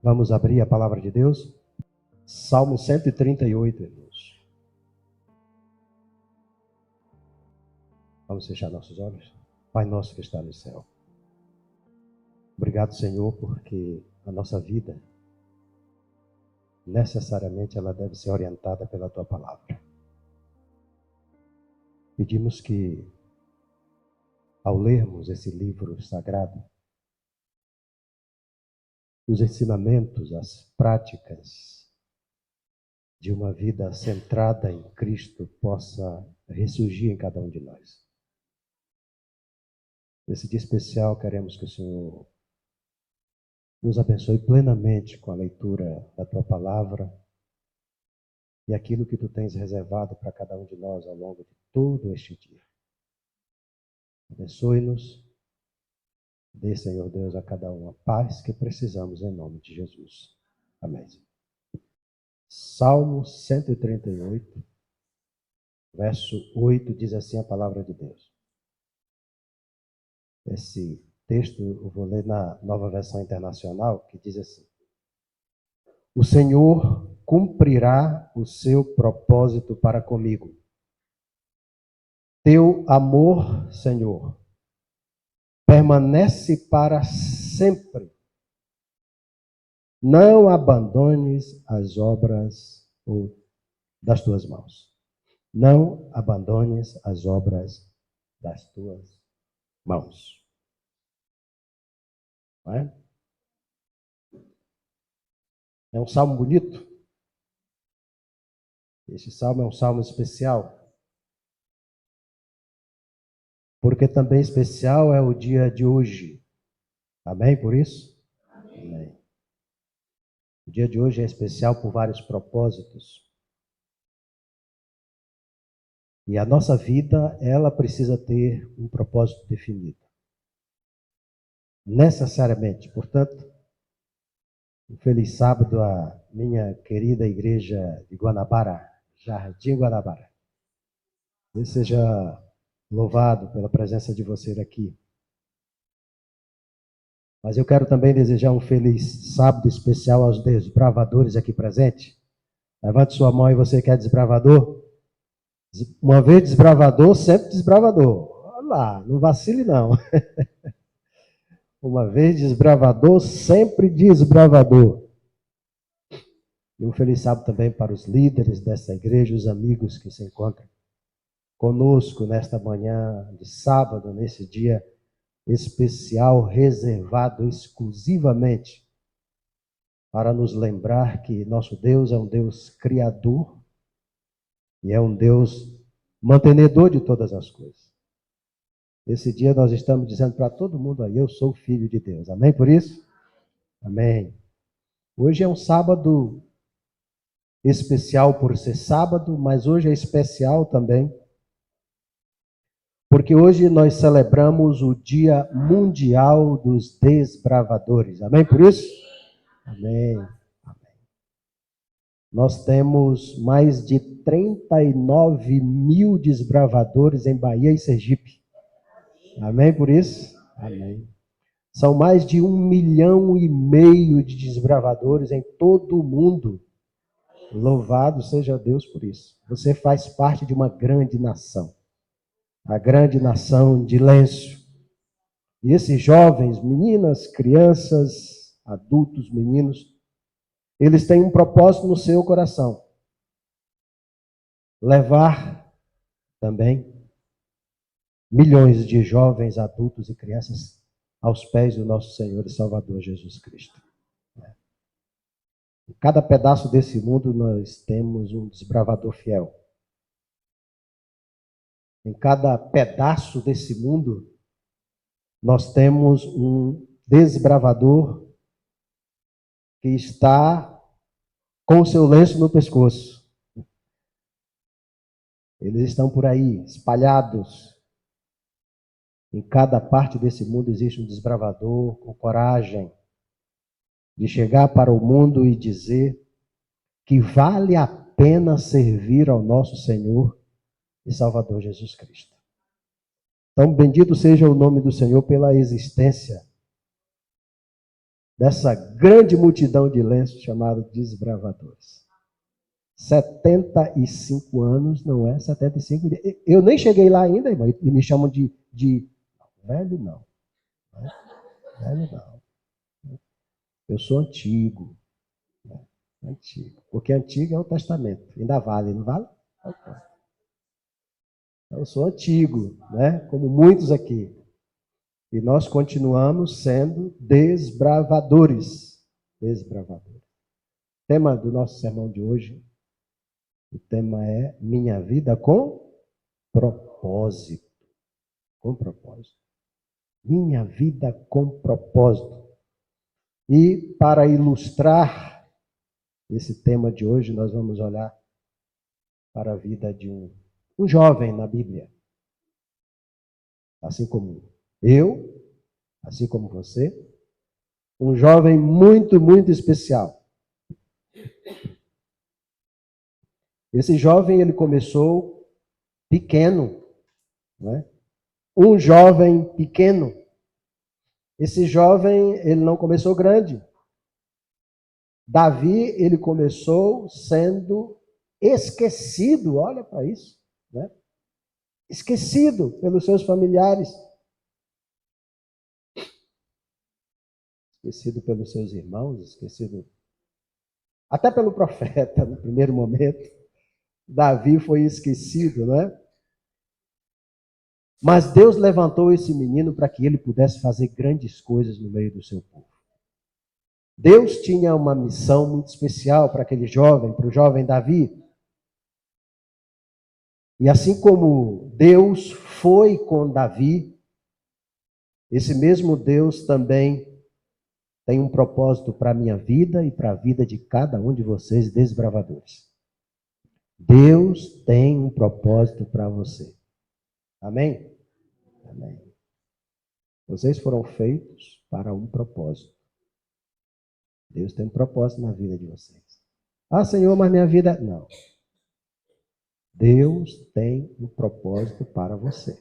Vamos abrir a palavra de Deus? Salmo 138, irmãos. Vamos fechar nossos olhos? Pai nosso que está no céu. Obrigado, Senhor, porque a nossa vida, necessariamente, ela deve ser orientada pela Tua palavra. Pedimos que, ao lermos esse livro sagrado, os ensinamentos, as práticas de uma vida centrada em Cristo possa ressurgir em cada um de nós. Nesse dia especial, queremos que o Senhor nos abençoe plenamente com a leitura da Tua palavra e aquilo que Tu tens reservado para cada um de nós ao longo de todo este dia. Abençoe-nos. Dê, Senhor Deus, a cada um a paz que precisamos em nome de Jesus. Amém. Salmo 138, verso 8, diz assim a palavra de Deus. Esse texto eu vou ler na Nova Versão Internacional, que diz assim: O Senhor cumprirá o seu propósito para comigo. Teu amor, Senhor, permanece para sempre. Não abandones as obras das tuas mãos. Não abandones as obras das tuas mãos. Não é? É um salmo bonito. Esse salmo é um salmo especial. Porque também especial é o dia de hoje. Amém por isso? Amém. O dia de hoje é especial por vários propósitos. E a nossa vida, ela precisa ter um propósito definido. Necessariamente. Portanto, um feliz sábado à minha querida igreja de Guanabara, Jardim Guanabara. Deus seja louvado pela presença de você aqui. Mas eu quero também desejar um feliz sábado especial aos desbravadores aqui presentes. Levante sua mão e você que é desbravador. Uma vez desbravador, sempre desbravador. Olha lá, não vacile não. Uma vez desbravador, sempre desbravador. E um feliz sábado também para os líderes dessa igreja, os amigos que se encontram conosco nesta manhã de sábado, nesse dia especial, reservado exclusivamente para nos lembrar que nosso Deus é um Deus criador e é um Deus mantenedor de todas as coisas. Esse dia nós estamos dizendo para todo mundo aí, eu sou filho de Deus. Amém por isso? Amém. Hoje é um sábado especial por ser sábado, mas hoje é especial também porque hoje nós celebramos o Dia Mundial dos Desbravadores. Amém por isso? Amém. Amém. Nós temos mais de 39 mil desbravadores em Bahia e Sergipe. Amém por isso? Amém. São mais de 1,5 milhão de desbravadores em todo o mundo. Louvado seja Deus por isso. Você faz parte de uma grande nação. A grande nação de Lenço. E esses jovens, meninas, crianças, adultos, meninos, eles têm um propósito no seu coração. Levar também milhões de jovens, adultos e crianças aos pés do nosso Senhor e Salvador Jesus Cristo. Em cada pedaço desse mundo nós temos um desbravador fiel. Em cada pedaço desse mundo nós temos um desbravador que está com o seu lenço no pescoço. Eles estão por aí, espalhados. Em cada parte desse mundo existe um desbravador com coragem de chegar para o mundo e dizer que vale a pena servir ao nosso Senhor e Salvador Jesus Cristo. Então, bendito seja o nome do Senhor pela existência dessa grande multidão de lenços chamada Desbravadores. 75 anos, não é? 75 dias. Eu nem cheguei lá ainda, irmão, e me chamam de velho, não. Velho, não. Eu sou antigo. Né? Antigo. Porque antigo é o testamento. Ainda vale, não vale? Eu sou antigo, né? Como muitos aqui. E nós continuamos sendo desbravadores. Desbravadores. O tema do nosso sermão de hoje, o tema é Minha Vida com Propósito. Com propósito. Minha vida com propósito. E para ilustrar esse tema de hoje, nós vamos olhar para a vida de um jovem na Bíblia. Assim como eu, assim como você, um jovem muito, muito especial. Esse jovem, ele começou pequeno, né? Um jovem pequeno. Esse jovem, ele não começou grande. Davi, ele começou sendo esquecido, olha para isso, né? Esquecido pelos seus familiares, esquecido pelos seus irmãos, esquecido até pelo profeta no primeiro momento. Davi foi esquecido, né? Mas Deus levantou esse menino para que ele pudesse fazer grandes coisas no meio do seu povo. Deus tinha uma missão muito especial para aquele jovem, para o jovem Davi. E assim como Deus foi com Davi, esse mesmo Deus também tem um propósito para a minha vida e para a vida de cada um de vocês, desbravadores. Deus tem um propósito para você. Amém? Amém. Vocês foram feitos para um propósito. Deus tem um propósito na vida de vocês. Ah, Senhor, mas minha vida... Não. Deus tem um propósito para você.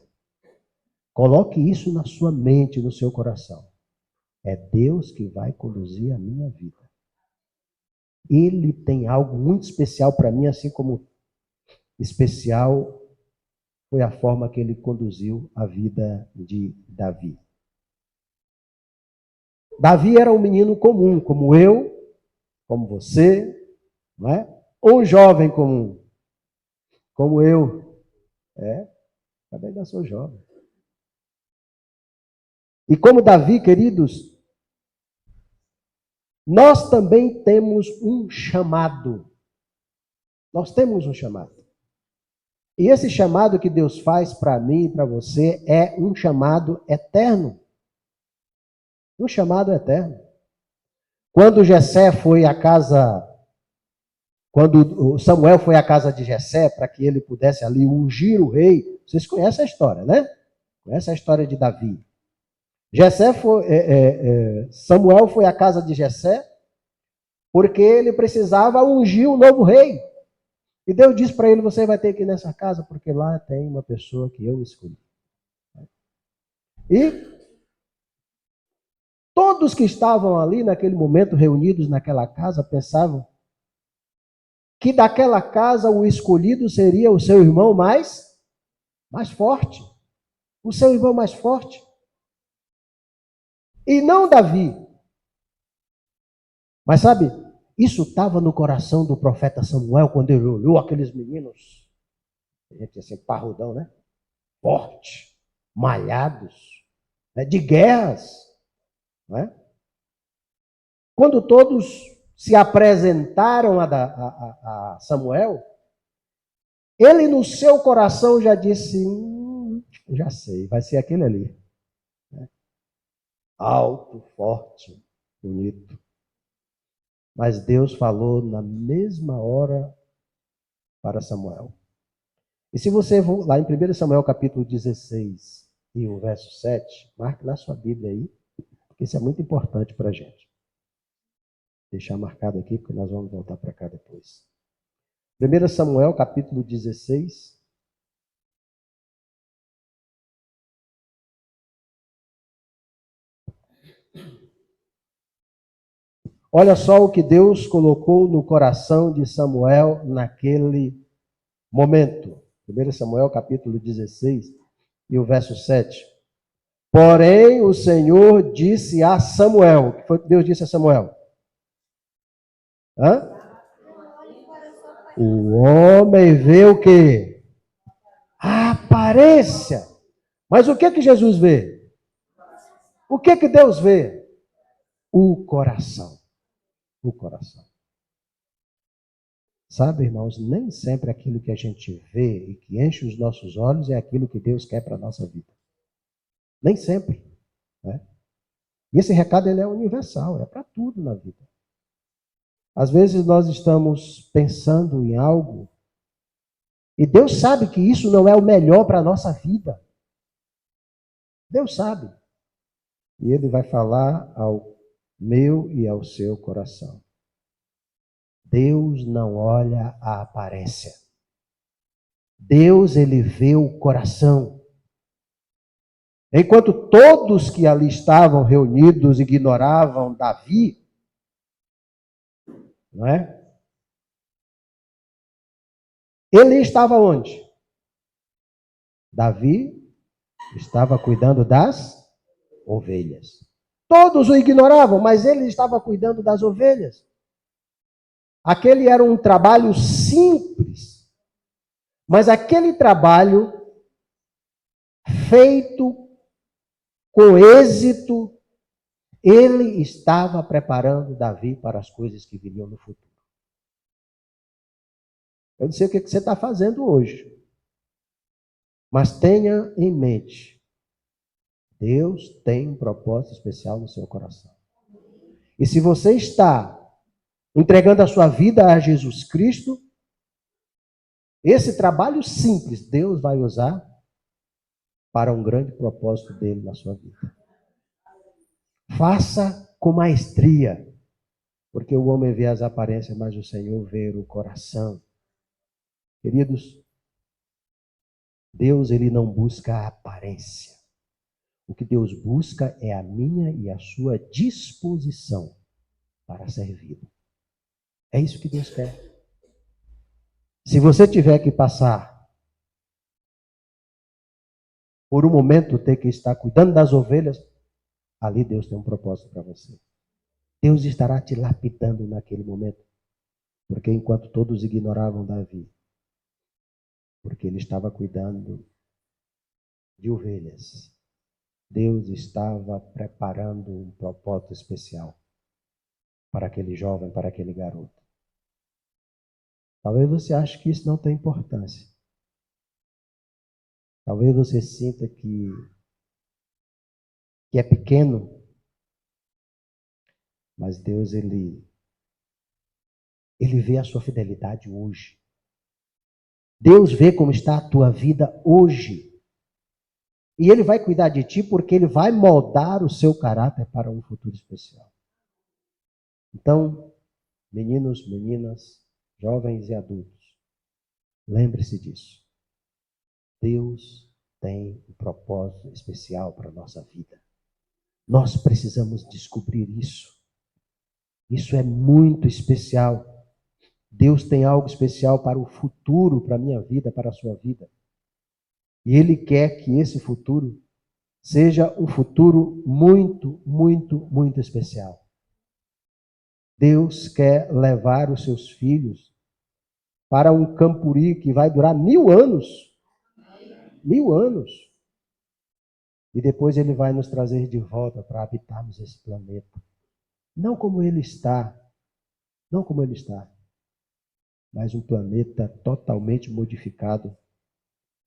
Coloque isso na sua mente, no seu coração. É Deus que vai conduzir a minha vida. Ele tem algo muito especial para mim, assim como especial foi a forma que ele conduziu a vida de Davi. Davi era um menino comum, como eu, como você, não é? Ou um jovem comum, como eu. Também ainda sou jovem. E como Davi, queridos, nós também temos um chamado. Nós temos um chamado. E esse chamado que Deus faz para mim e para você é um chamado eterno. Um chamado eterno. Quando Jessé foi à casa, quando Samuel foi à casa de Jessé para que ele pudesse ali ungir o rei, vocês conhecem a história, né? Conhecem a história de Davi. Samuel foi à casa de Jessé porque ele precisava ungir um novo rei. E Deus disse para ele, você vai ter que ir nessa casa, porque lá tem uma pessoa que eu escolhi. E todos que estavam ali naquele momento, reunidos naquela casa, pensavam que daquela casa o escolhido seria o seu irmão mais forte. O seu irmão mais forte. E não Davi. Mas sabe, isso estava no coração do profeta Samuel, quando ele olhou aqueles meninos, a gente assim, parrudão, né? Forte, malhados, né? De guerras, né? Quando todos se apresentaram a Samuel, ele no seu coração já disse, já sei, vai ser aquele ali. Né? Alto, forte, bonito. Mas Deus falou na mesma hora para Samuel. E se você for lá em 1 Samuel capítulo 16 e o verso 7, marque na sua Bíblia aí, porque isso é muito importante para a gente. Deixar marcado aqui, porque nós vamos voltar para cá depois. 1 Samuel capítulo 16. Olha só o que Deus colocou no coração de Samuel naquele momento. 1 Samuel capítulo 16 e o verso 7. Porém, o Senhor disse a Samuel. O que foi que Deus disse a Samuel? Hã? O homem vê o quê? A aparência. Mas o que que Jesus vê? O que que Deus vê? O coração. O coração. Sabe, irmãos, nem sempre aquilo que a gente vê e que enche os nossos olhos é aquilo que Deus quer para a nossa vida. Nem sempre. Né? E esse recado ele é universal, é para tudo na vida. Às vezes nós estamos pensando em algo e Deus sabe que isso não é o melhor para a nossa vida. Deus sabe. E Ele vai falar ao meu e ao seu coração. Deus não olha a aparência. Deus, Ele vê o coração. Enquanto todos que ali estavam reunidos ignoravam Davi, não é? Ele estava onde? Davi estava cuidando das ovelhas. Todos o ignoravam, mas ele estava cuidando das ovelhas. Aquele era um trabalho simples, mas aquele trabalho feito com êxito, ele estava preparando Davi para as coisas que viriam no futuro. Eu não sei o que você está fazendo hoje, mas tenha em mente, Deus tem um propósito especial no seu coração. E se você está entregando a sua vida a Jesus Cristo, esse trabalho simples Deus vai usar para um grande propósito dele na sua vida. Faça com maestria, porque o homem vê as aparências, mas o Senhor vê o coração. Queridos, Deus ele não busca a aparência. O que Deus busca é a minha e a sua disposição para servi-lo. É isso que Deus quer. Se você tiver que passar por um momento, ter que estar cuidando das ovelhas, ali Deus tem um propósito para você. Deus estará te lapidando naquele momento. Porque enquanto todos ignoravam Davi, porque ele estava cuidando de ovelhas, Deus estava preparando um propósito especial para aquele jovem, para aquele garoto. Talvez você ache que isso não tem importância. Talvez você sinta que é pequeno, mas Deus, ele vê a sua fidelidade hoje. Deus vê como está a tua vida hoje. E Ele vai cuidar de ti porque Ele vai moldar o seu caráter para um futuro especial. Então, meninos, meninas, jovens e adultos, lembre-se disso. Deus tem um propósito especial para a nossa vida. Nós precisamos descobrir isso. Isso é muito especial. Deus tem algo especial para o futuro, para a minha vida, para a sua vida. E Ele quer que esse futuro seja um futuro muito, muito, muito especial. Deus quer levar os seus filhos para um campuri que vai durar 1000 anos. 1000 anos. E depois Ele vai nos trazer de volta para habitarmos esse planeta. Não como ele está. Não como ele está. Mas um planeta totalmente modificado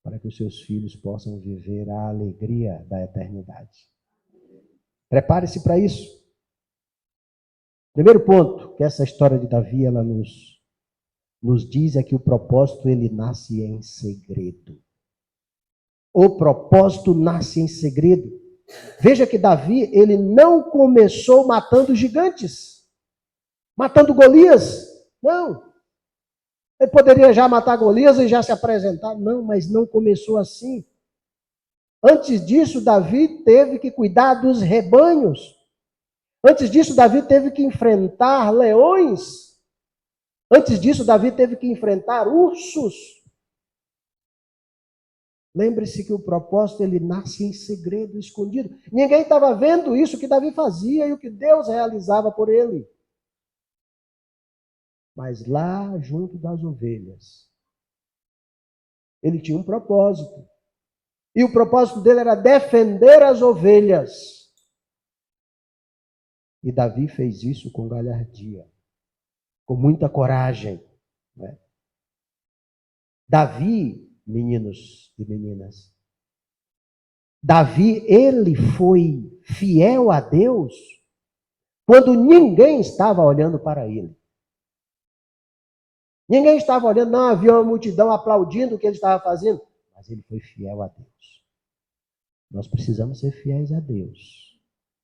para que os seus filhos possam viver a alegria da eternidade. Prepare-se para isso. Primeiro ponto que essa história de Davi ela nos diz é que o propósito ele nasce em segredo. O propósito nasce em segredo. Veja que Davi ele não começou matando gigantes, matando Golias. Não. Ele poderia já matar Golias e já se apresentar. Não, mas não começou assim. Antes disso, Davi teve que cuidar dos rebanhos. Antes disso, Davi teve que enfrentar leões. Antes disso, Davi teve que enfrentar ursos. Lembre-se que o propósito, ele nasce em segredo, escondido. Ninguém estava vendo isso que Davi fazia e o que Deus realizava por ele. Mas lá junto das ovelhas, ele tinha um propósito. E o propósito dele era defender as ovelhas. E Davi fez isso com galhardia, com muita coragem. Né? Davi, meninos e meninas, Davi, ele foi fiel a Deus quando ninguém estava olhando para ele. Ninguém estava olhando, não havia uma multidão aplaudindo o que ele estava fazendo, mas ele foi fiel a Deus. Nós precisamos ser fiéis a Deus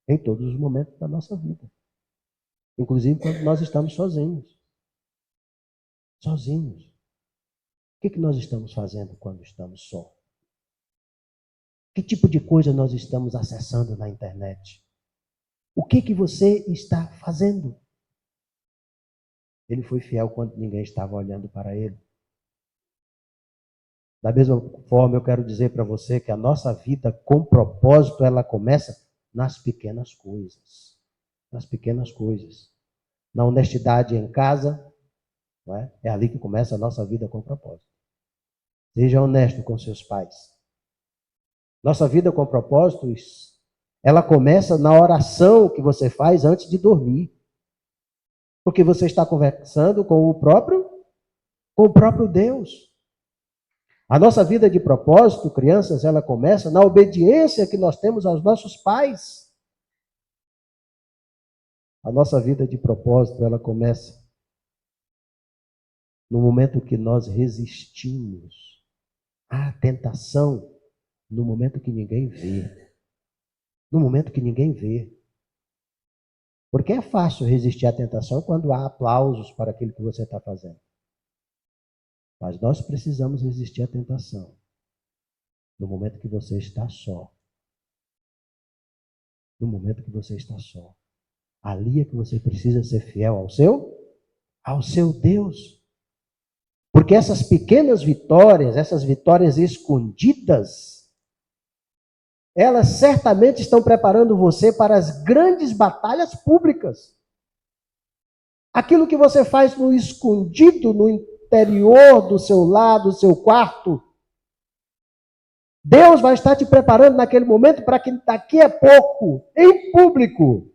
em todos os momentos da nossa vida, inclusive quando nós estamos sozinhos. Sozinhos. O que nós estamos fazendo quando estamos só? Que tipo de coisa nós estamos acessando na internet? O que você está fazendo? Ele foi fiel quando ninguém estava olhando para ele. Da mesma forma, eu quero dizer para você que a nossa vida com propósito, ela começa nas pequenas coisas. Nas pequenas coisas. Na honestidade em casa, não é? É ali que começa a nossa vida com propósito. Seja honesto com seus pais. Nossa vida com propósitos, ela começa na oração que você faz antes de dormir. Porque você está conversando com o próprio Deus. A nossa vida de propósito, crianças, ela começa na obediência que nós temos aos nossos pais. A nossa vida de propósito, ela começa no momento que nós resistimos à tentação, no momento que ninguém vê. No momento que ninguém vê. Porque é fácil resistir à tentação quando há aplausos para aquilo que você está fazendo. Mas nós precisamos resistir à tentação no momento que você está só. No momento que você está só. Ali é que você precisa ser fiel ao seu Deus. Porque essas pequenas vitórias, essas vitórias escondidas, elas certamente estão preparando você para as grandes batalhas públicas. Aquilo que você faz no escondido, no interior do seu lar, do seu quarto, Deus vai estar te preparando naquele momento para que daqui a pouco, em público,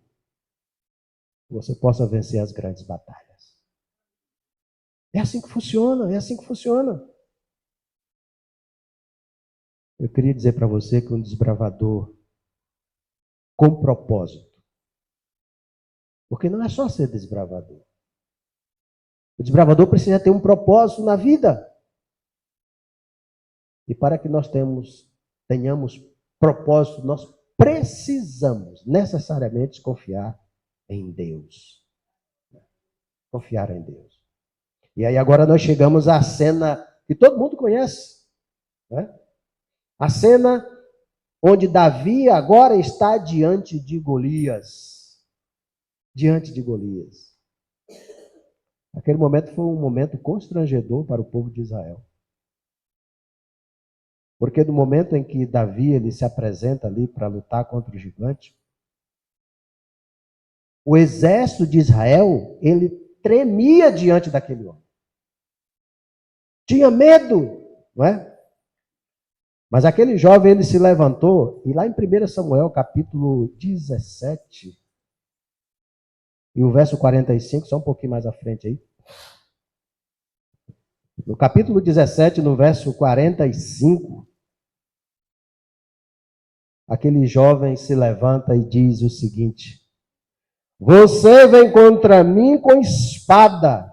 você possa vencer as grandes batalhas. É assim que funciona, é assim que funciona. Eu queria dizer para você que um desbravador com propósito, porque não é só ser desbravador. O desbravador precisa ter um propósito na vida. E para que nós tenhamos propósito, nós precisamos necessariamente confiar em Deus. Confiar em Deus. E aí agora nós chegamos à cena que todo mundo conhece. Né? A cena onde Davi agora está diante de Golias. Diante de Golias. Aquele momento foi um momento constrangedor para o povo de Israel. Porque no momento em que Davi ele se apresenta ali para lutar contra o gigante, o exército de Israel, ele tremia diante daquele homem. Tinha medo, não é? Mas aquele jovem, ele se levantou, e lá em 1 Samuel, capítulo 17, e o verso 45, só um pouquinho mais à frente aí. No capítulo 17, no verso 45, aquele jovem se levanta e diz o seguinte: você vem contra mim com espada,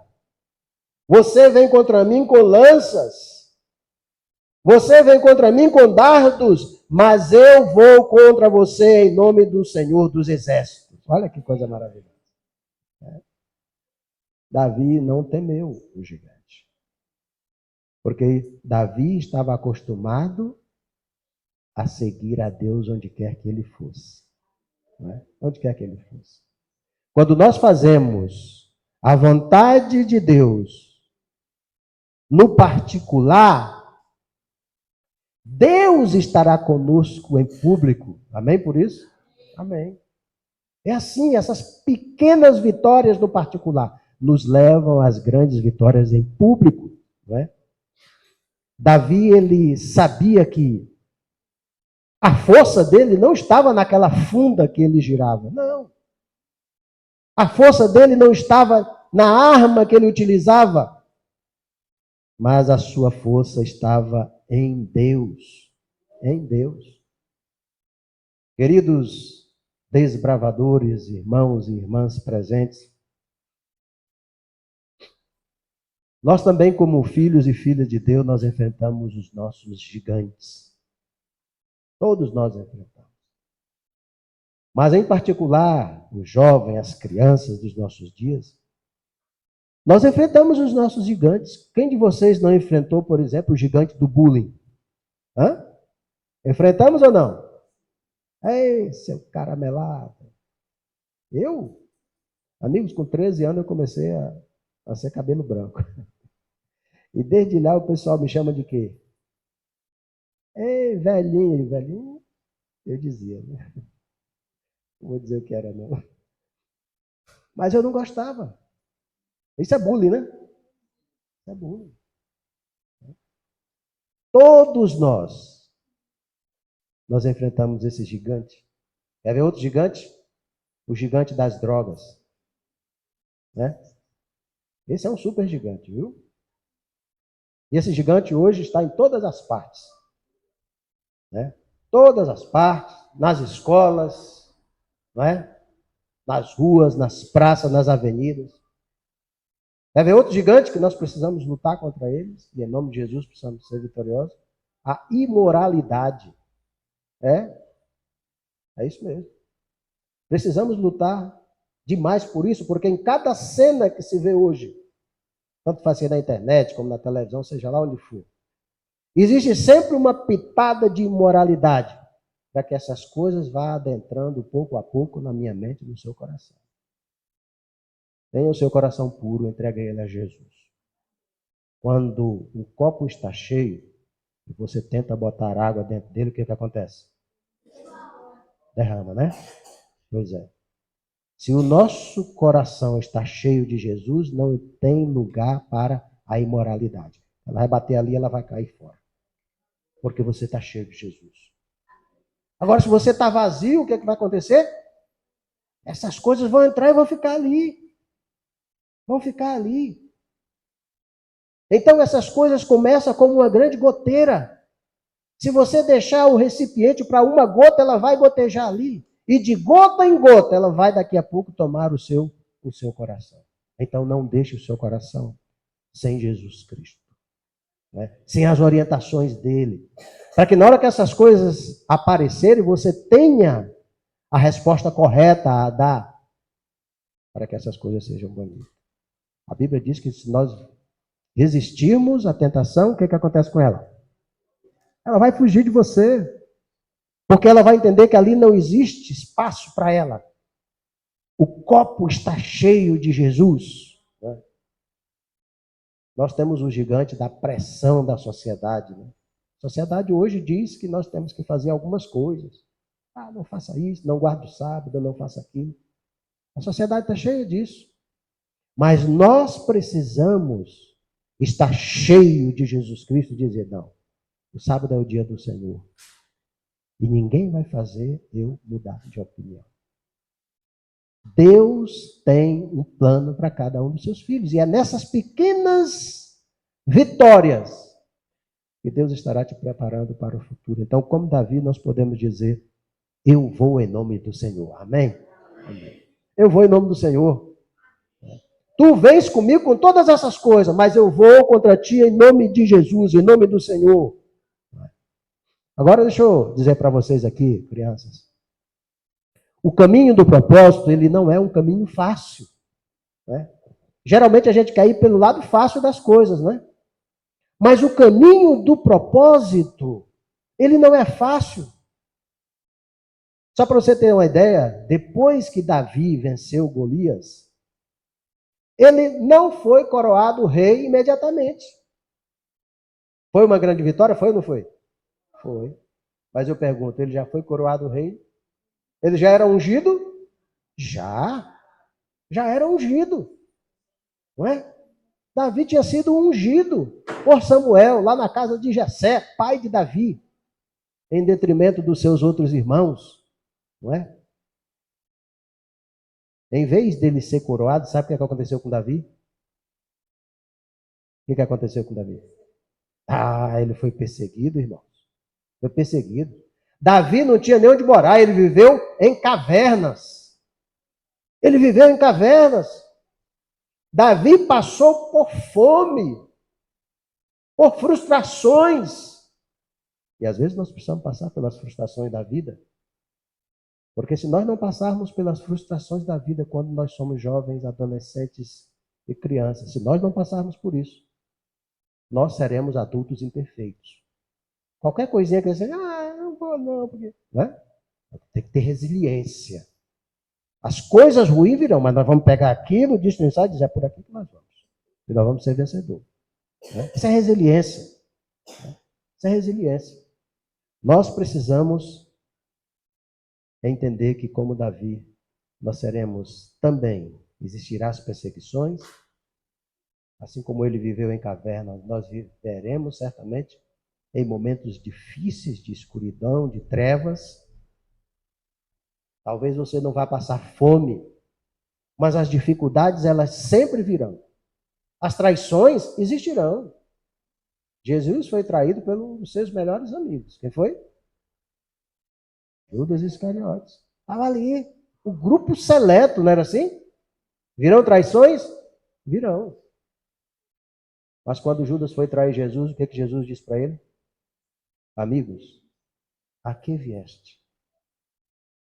você vem contra mim com lanças, você vem contra mim com dardos, mas eu vou contra você em nome do Senhor dos Exércitos. Olha que coisa maravilhosa. Davi não temeu o gigante. Porque Davi estava acostumado a seguir a Deus onde quer que ele fosse. Não é? Onde quer que ele fosse. Quando nós fazemos a vontade de Deus no particular, Deus estará conosco em público. Amém por isso? Amém. É assim, essas pequenas vitórias no particular nos levam às grandes vitórias em público, não é? Davi, ele sabia que a força dele não estava naquela funda que ele girava, não. A força dele não estava na arma que ele utilizava, mas a sua força estava em Deus. Em Deus. Queridos desbravadores, irmãos e irmãs presentes, nós também, como filhos e filhas de Deus, nós enfrentamos os nossos gigantes. Todos nós enfrentamos. Mas, em particular, os jovens, as crianças dos nossos dias, nós enfrentamos os nossos gigantes. Quem de vocês não enfrentou, por exemplo, o gigante do bullying? Hã? Enfrentamos ou não? Ei, seu caramelado. Eu? Amigos, com 13 anos eu comecei a ser cabelo branco. E desde lá o pessoal me chama de quê? Ei, velhinho, velhinho. Eu dizia, né? Não vou dizer o que era, não. Mas eu não gostava. Isso é bullying, né? Isso é bullying. Todos nós enfrentamos esse gigante. Quer ver outro gigante? O gigante das drogas. Né? Esse é um super gigante, viu? E esse gigante hoje está em todas as partes. Né? Todas as partes, nas escolas, não é? Nas ruas, nas praças, nas avenidas. Quer ver outro gigante que nós precisamos lutar contra eles? E em nome de Jesus precisamos ser vitoriosos? A imoralidade. É isso mesmo. Precisamos lutar demais por isso, porque em cada cena que se vê hoje, tanto faz ser na internet como na televisão, seja lá onde for, existe sempre uma pitada de imoralidade, para que essas coisas vá adentrando pouco a pouco na minha mente e no seu coração. Tenha o seu coração puro, entregue ele a Jesus. Quando o copo está cheio e você tenta botar água dentro dele, o que acontece? Derrama, né? Pois é. Se o nosso coração está cheio de Jesus, não tem lugar para a imoralidade. Ela vai bater ali, ela vai cair fora. Porque você está cheio de Jesus. Agora, se você está vazio, o que vai acontecer? Essas coisas vão entrar e vão ficar ali. Vão ficar ali. Então, essas coisas começam como uma grande goteira. Se você deixar o recipiente para uma gota, ela vai gotejar ali. E de gota em gota, ela vai daqui a pouco tomar o seu coração. Então, não deixe o seu coração sem Jesus Cristo. Né? Sem as orientações dele. Para que na hora que essas coisas aparecerem, você tenha a resposta correta a dar para que essas coisas sejam banidas. A Bíblia diz que se nós resistirmos à tentação, o que acontece com ela? Ela vai fugir de você. Porque ela vai entender que ali não existe espaço para ela. O copo está cheio de Jesus. Né? Nós temos o gigante da pressão da sociedade. Né? A sociedade hoje diz que nós temos que fazer algumas coisas. Ah, não faça isso, não guarde o sábado, não faça aquilo. A sociedade está cheia disso. Mas nós precisamos estar cheio de Jesus Cristo e dizer, não, o sábado é o dia do Senhor. E ninguém vai fazer eu mudar de opinião. Deus tem um plano para cada um dos seus filhos. E é nessas pequenas vitórias que Deus estará te preparando para o futuro. Então, como Davi, nós podemos dizer, eu vou em nome do Senhor. Amém? Amém. Eu vou em nome do Senhor. Tu vens comigo com todas essas coisas, mas eu vou contra ti em nome de Jesus, em nome do Senhor. Agora deixa eu dizer para vocês aqui, crianças. O caminho do propósito, ele não é um caminho fácil. Né? Geralmente a gente quer ir pelo lado fácil das coisas, né? Mas o caminho do propósito, ele não é fácil. Só para você ter uma ideia, depois que Davi venceu Golias, ele não foi coroado rei imediatamente. Foi uma grande vitória? Foi ou não foi? Foi. Mas eu pergunto, ele já foi coroado rei? Ele já era ungido? Já. Já era ungido. Não é? Davi tinha sido ungido por Samuel, lá na casa de Jessé, pai de Davi, em detrimento dos seus outros irmãos. Não é? Em vez dele ser coroado, sabe o que aconteceu com Davi? O que aconteceu com Davi? Ah, ele foi perseguido, irmãos. Foi perseguido. Davi não tinha nem onde morar, ele viveu em cavernas. Ele viveu em cavernas. Davi passou por fome, por frustrações. E às vezes nós precisamos passar pelas frustrações da vida. Porque se nós não passarmos pelas frustrações da vida quando nós somos jovens, adolescentes e crianças, se nós não passarmos por isso, nós seremos adultos imperfeitos. Qualquer coisinha que você diga, não vou não, porque... Né? Tem que ter resiliência. As coisas ruins virão, mas nós vamos pegar aquilo, destrinçar e dizer, é por aqui que nós vamos. E nós vamos ser vencedores. Né? Isso é resiliência. Né? Isso é resiliência. Nós precisamos entender que, como Davi, nós seremos também, existirão as perseguições, assim como ele viveu em caverna, nós viveremos certamente em momentos difíceis de escuridão, de trevas. Talvez você não vá passar fome, mas as dificuldades, elas sempre virão. As traições existirão. Jesus foi traído pelos seus melhores amigos. Quem foi? Judas Iscariotes. Estava ali. O grupo seleto, não era assim? Virão traições? Virão. Mas quando Judas foi trair Jesus, o que Jesus disse para ele? Amigos, a que vieste?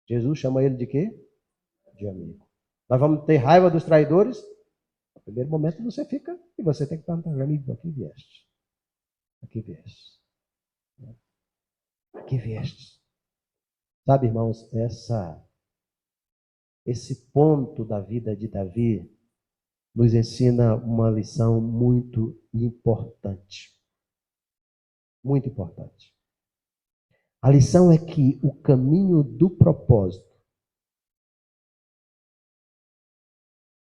Jesus chama ele de quê? De amigo. Nós vamos ter raiva dos traidores? No primeiro momento você fica e você tem que perguntar, amigo, a que vieste? A que vieste? A que vieste? Sabe, irmãos, esse ponto da vida de Davi nos ensina uma lição muito importante. Muito importante. A lição é que o caminho do propósito,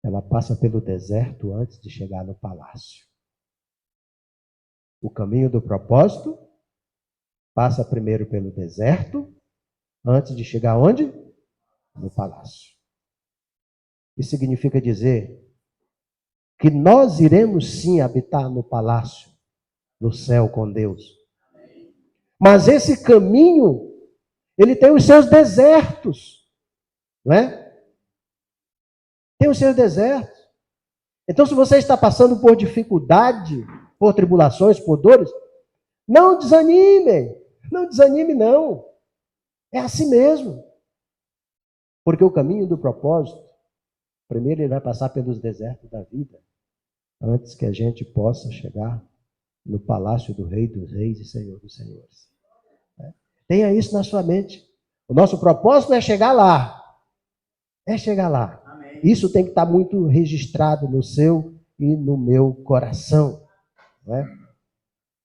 ela passa pelo deserto antes de chegar no palácio. O caminho do propósito passa primeiro pelo deserto antes de chegar onde? No palácio. Isso significa dizer que nós iremos sim habitar no palácio, no céu com Deus. Mas esse caminho, ele tem os seus desertos, não é? Tem os seus desertos. Então, se você está passando por dificuldade, por tribulações, por dores, não desanime. Não desanime, não. É assim mesmo. Porque o caminho do propósito, primeiro ele vai passar pelos desertos da vida, antes que a gente possa chegar no palácio do Rei dos Reis e Senhor dos Senhores. Tenha isso na sua mente. O nosso propósito é chegar lá. É chegar lá. Amém. Isso tem que estar muito registrado no seu e no meu coração. Não é?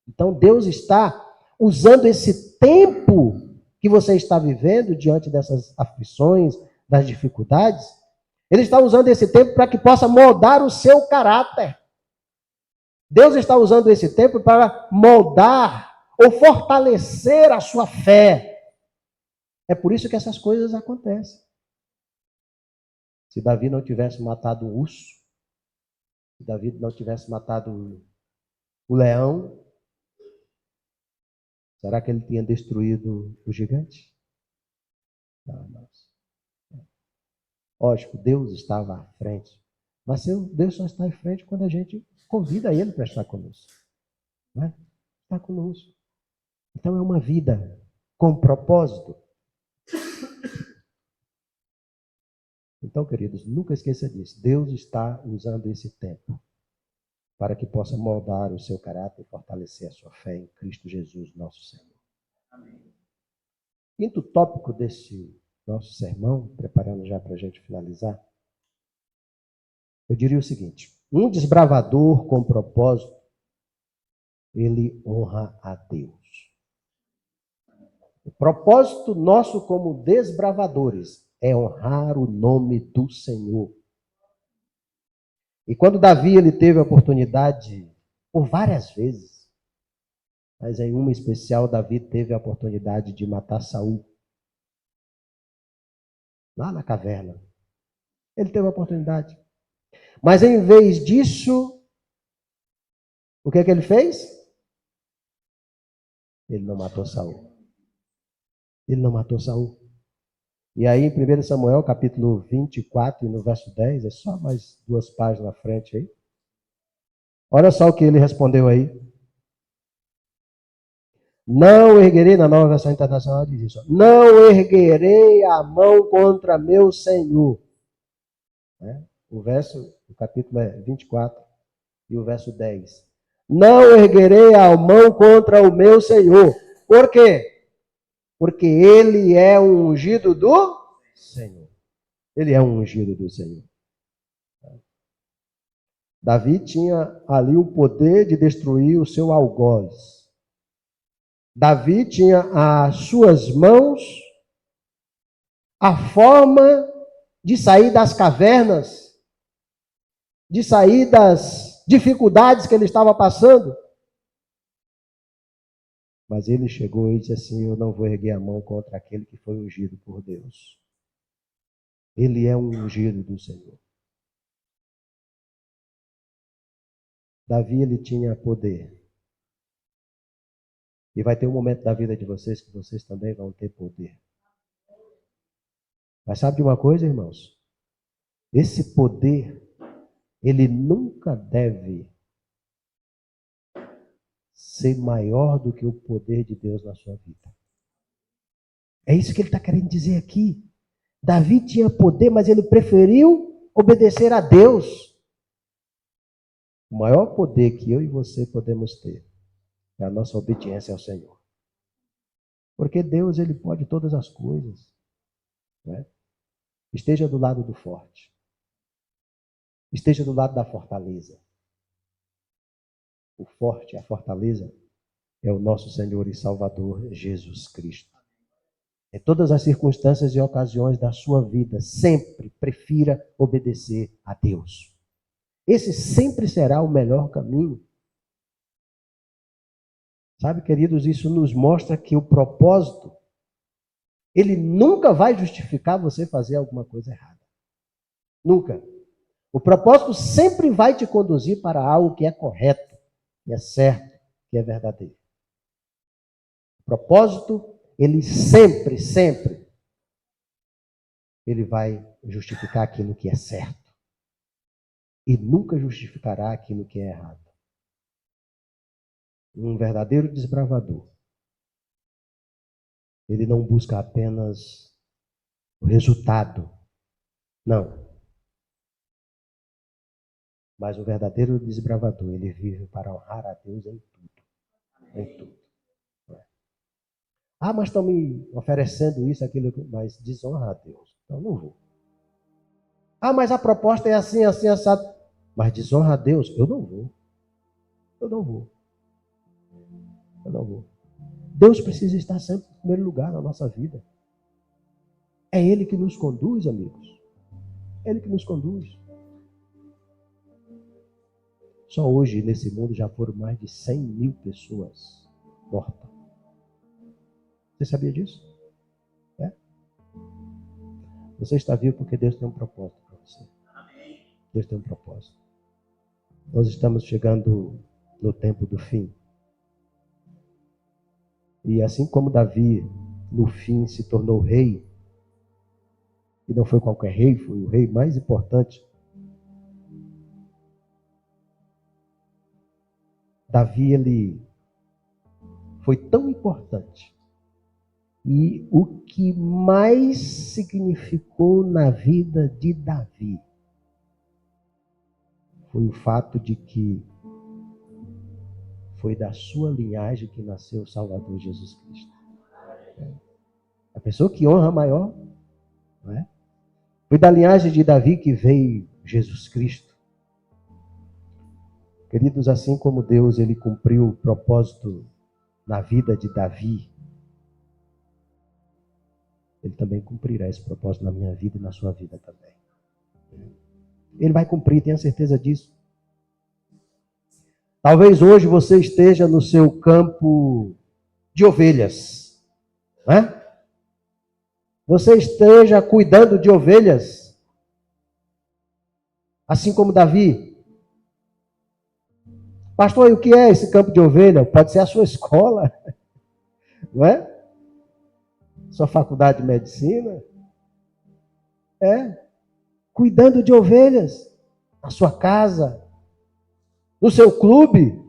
Então Deus está usando esse tempo que você está vivendo diante dessas aflições, das dificuldades. Ele está usando esse tempo para que possa moldar o seu caráter. Deus está usando esse tempo para moldar ou fortalecer a sua fé. É por isso que essas coisas acontecem. Se Davi não tivesse matado o urso, se Davi não tivesse matado o leão, será que ele tinha destruído o gigante? Não. Lógico, Deus estava à frente. Mas Deus só está à frente quando a gente convida Ele para estar conosco. Não é? Está conosco. Então é uma vida com propósito. Então, queridos, nunca esqueça disso. Deus está usando esse tempo para que possa moldar o seu caráter e fortalecer a sua fé em Cristo Jesus, nosso Senhor. Amém. Quinto tópico desse nosso sermão, preparando já para a gente finalizar, eu diria o seguinte: um desbravador com propósito, ele honra a Deus. O propósito nosso como desbravadores é honrar o nome do Senhor. E quando Davi ele teve a oportunidade, por várias vezes, mas em uma especial, Davi teve a oportunidade de matar Saul, lá na caverna. Ele teve a oportunidade. Mas em vez disso, o que é que ele fez? Ele não matou Saul. Ele não matou Saul. E aí, em 1 Samuel, capítulo 24, e no verso 10, é só mais 2 páginas na frente aí. Olha só o que ele respondeu aí. Não erguerei, na nova versão internacional diz isso. Não erguerei a mão contra meu Senhor. O capítulo é 24 e o verso 10. Não erguerei a mão contra o meu Senhor. Por quê? Porque ele é um ungido do Senhor. Ele é um ungido do Senhor. Davi tinha ali o poder de destruir o seu algoz. Davi tinha às suas mãos a forma de sair das cavernas, de sair das dificuldades que ele estava passando. Mas ele chegou e disse assim: eu não vou erguer a mão contra aquele que foi ungido por Deus. Ele é um ungido do Senhor. Davi, ele tinha poder. E vai ter um momento da vida de vocês que vocês também vão ter poder. Mas sabe de uma coisa, irmãos? Esse poder, ele nunca deve ser maior do que o poder de Deus na sua vida. É isso que ele está querendo dizer aqui. Davi tinha poder, mas ele preferiu obedecer a Deus. O maior poder que eu e você podemos ter é a nossa obediência ao Senhor. Porque Deus, ele pode todas as coisas. Né? Esteja do lado do forte. Esteja do lado da fortaleza. O forte, a fortaleza, é o nosso Senhor e Salvador Jesus Cristo. Em todas as circunstâncias e ocasiões da sua vida, sempre prefira obedecer a Deus. Esse sempre será o melhor caminho. Sabe, queridos, isso nos mostra que o propósito, ele nunca vai justificar você fazer alguma coisa errada. Nunca. O propósito sempre vai te conduzir para algo que é correto, que é certo, que é verdadeiro. O propósito, ele sempre, ele vai justificar aquilo que é certo. E nunca justificará aquilo que é errado. Um verdadeiro desbravador, ele não busca apenas o resultado. Não. Mas o verdadeiro desbravador, ele vive para honrar a Deus em tudo. Em tudo. Ah, mas estão me oferecendo isso, aquilo, mas desonra a Deus. Então não vou. Ah, mas a proposta é assim, assim, assado. Mas desonra a Deus, eu não vou. Eu não vou. Eu não vou. Deus precisa estar sempre em primeiro lugar na nossa vida. É Ele que nos conduz, amigos. É Ele que nos conduz. Só hoje, nesse mundo, já foram mais de 100 mil pessoas mortas. Você sabia disso? É? Você está vivo porque Deus tem um propósito para você. Deus tem um propósito. Nós estamos chegando no tempo do fim. E assim como Davi, no fim, se tornou rei, e não foi qualquer rei, foi o rei mais importante. Davi, ele foi tão importante. E o que mais significou na vida de Davi foi o fato de que foi da sua linhagem que nasceu o Salvador Jesus Cristo. A pessoa que honra maior Foi da linhagem de Davi que veio Jesus Cristo. Queridos, assim como Deus ele cumpriu o propósito na vida de Davi, ele também cumprirá esse propósito na minha vida e na sua vida também. Ele vai cumprir, tenha certeza disso. Talvez hoje você esteja no seu campo de ovelhas, né? Você esteja cuidando de ovelhas, assim como Davi. Pastor, e o que é esse campo de ovelha? Pode ser a sua escola, não é? Sua faculdade de medicina. Cuidando de ovelhas, na sua casa, no seu clube.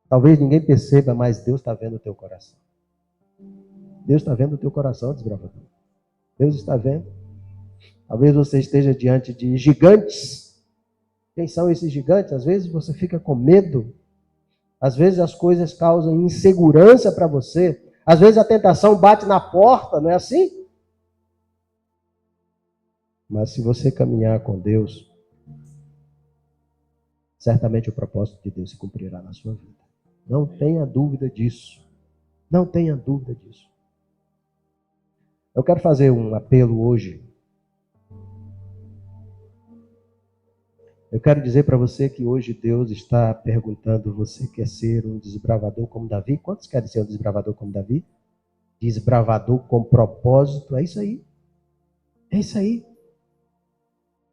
Talvez ninguém perceba, mas Deus está vendo o teu coração. Deus está vendo o teu coração, desbravador. Deus está vendo. Talvez você esteja diante de gigantes. Quem são esses gigantes? Às vezes você fica com medo. Às vezes as coisas causam insegurança para você. Às vezes a tentação bate na porta, não é assim? Mas se você caminhar com Deus, certamente o propósito de Deus se cumprirá na sua vida. Não tenha dúvida disso. Não tenha dúvida disso. Eu quero fazer um apelo hoje. Eu quero dizer para você que hoje Deus está perguntando: você quer ser um desbravador como Davi? Quantos querem ser um desbravador como Davi? Desbravador com propósito, é isso aí. É isso aí.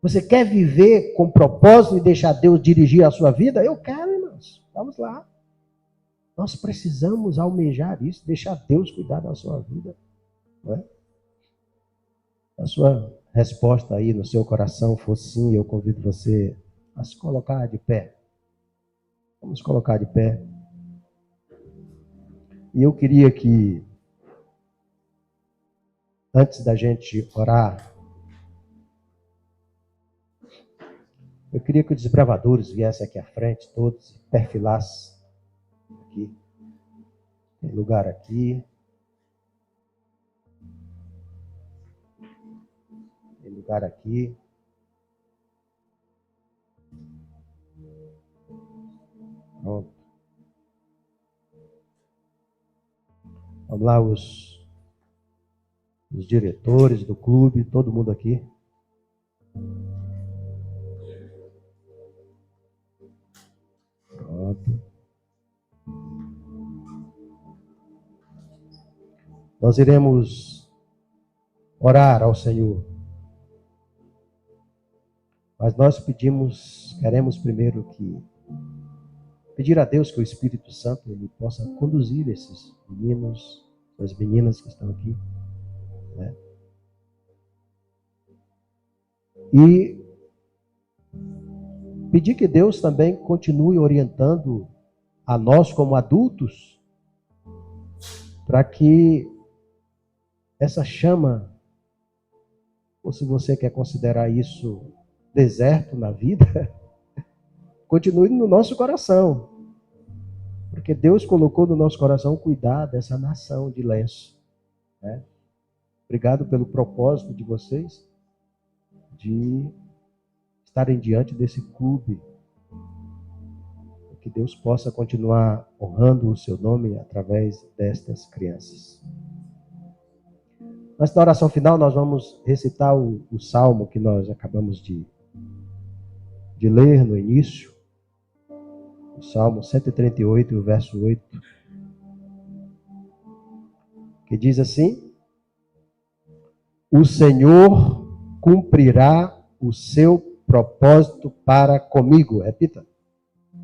Você quer viver com propósito e deixar Deus dirigir a sua vida? Eu quero, irmãos. Vamos lá. Nós precisamos almejar isso, deixar Deus cuidar da sua vida. Não é? A sua resposta aí no seu coração for sim, eu convido você a se colocar de pé. Vamos colocar de pé. E eu queria que, antes da gente orar, eu queria que os desbravadores viessem aqui à frente, todos, e perfilassem aqui. Tem lugar aqui. Tem lugar aqui. Pronto. Vamos lá, os diretores do clube, todo mundo aqui. Pronto. Nós iremos orar ao Senhor. Mas nós queremos primeiro pedir a Deus que o Espírito Santo ele possa conduzir esses meninos, as meninas que estão aqui, né? E pedir que Deus também continue orientando a nós como adultos, para que essa chama, ou se você quer considerar isso deserto na vida, continue no nosso coração. Porque Deus colocou no nosso coração cuidar dessa nação de Lenço, né? Obrigado pelo propósito de vocês de estarem diante desse clube. Que Deus possa continuar honrando o seu nome através destas crianças. Mas na oração final nós vamos recitar o salmo que nós acabamos de ler no início. O Salmo 138, o verso 8. Que diz assim: o Senhor cumprirá o seu propósito para comigo. Repita.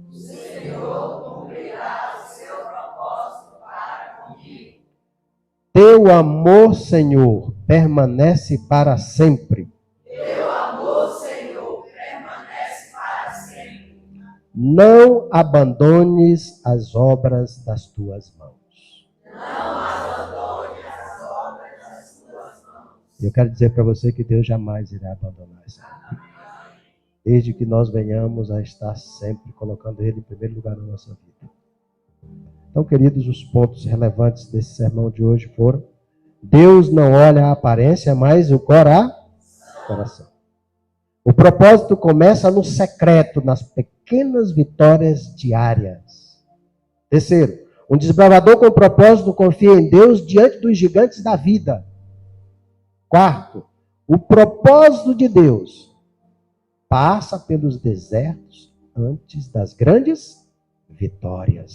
O Senhor cumprirá o seu propósito para comigo. Teu amor, Senhor, permanece para sempre. Teu amor, Senhor, permanece para sempre. Não abandones as obras das tuas mãos. Não abandone as obras das tuas mãos. Eu quero dizer para você que Deus jamais irá abandonar essa obra. Desde que nós venhamos a estar sempre colocando Ele em primeiro lugar na nossa vida. Então, queridos, os pontos relevantes desse sermão de hoje foram: Deus não olha a aparência, mas o coração. O propósito começa no secreto, nas pequenas vitórias diárias. Terceiro, um desbravador com propósito confia em Deus diante dos gigantes da vida. Quarto, o propósito de Deus passa pelos desertos antes das grandes vitórias.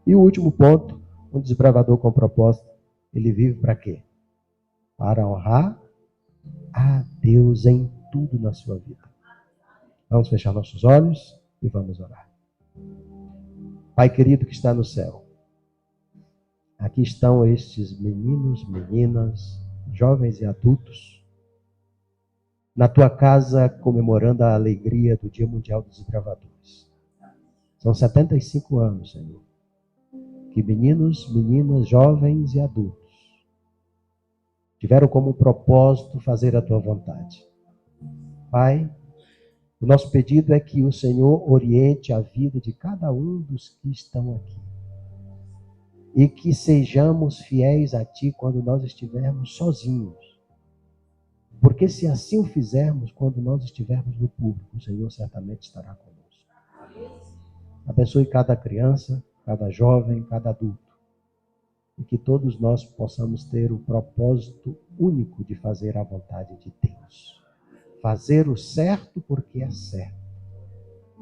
E o último ponto, um desbravador com propósito, ele vive para quê? Para honrar a Deus em tudo na sua vida. Vamos fechar nossos olhos e vamos orar. Pai querido que está no céu, aqui estão estes meninos, meninas, jovens e adultos, na tua casa comemorando a alegria do Dia Mundial dos Desbravadores. São 75 anos, Senhor, que meninos, meninas, jovens e adultos tiveram como propósito fazer a tua vontade. Pai, o nosso pedido é que o Senhor oriente a vida de cada um dos que estão aqui. E que sejamos fiéis a Ti quando nós estivermos sozinhos. Porque se assim o fizermos, quando nós estivermos no público, o Senhor certamente estará conosco. Abençoe cada criança, cada jovem, cada adulto. E que todos nós possamos ter o propósito único de fazer a vontade de Deus. Fazer o certo porque é certo.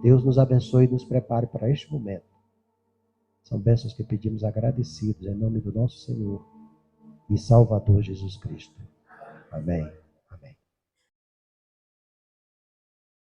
Deus nos abençoe e nos prepare para este momento. São bênçãos que pedimos agradecidos em nome do nosso Senhor e Salvador Jesus Cristo. Amém.